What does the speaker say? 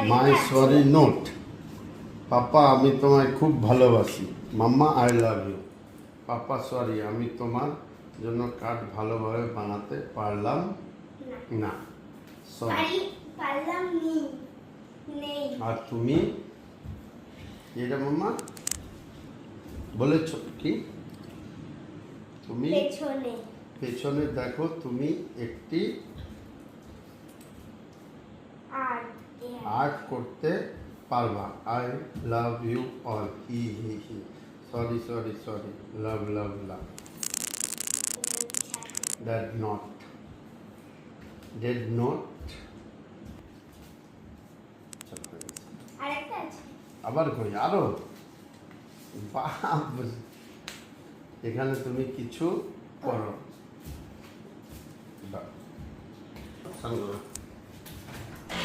My sorry note. পাপা আমি তোমায় খুব ভালোবাসি। Mamma I love you. Papa sorry আমি তোমার জন্য কার্ড ভালোভাবে বানাতে পারলাম না। সরি। পারলাম নেই। আর তুমি এটা মাম্মা বলেছ কি? তুমি পেছনে দেখো, তুমি একটি আর্ট করতে পারবা। I love you all. হি হি হি। Sorry sorry sorry. Love love love. That not dead not. আরেকটা আছে। আবার কই আরো বাপ, এখানে তুমি কিছু করো। বাহ।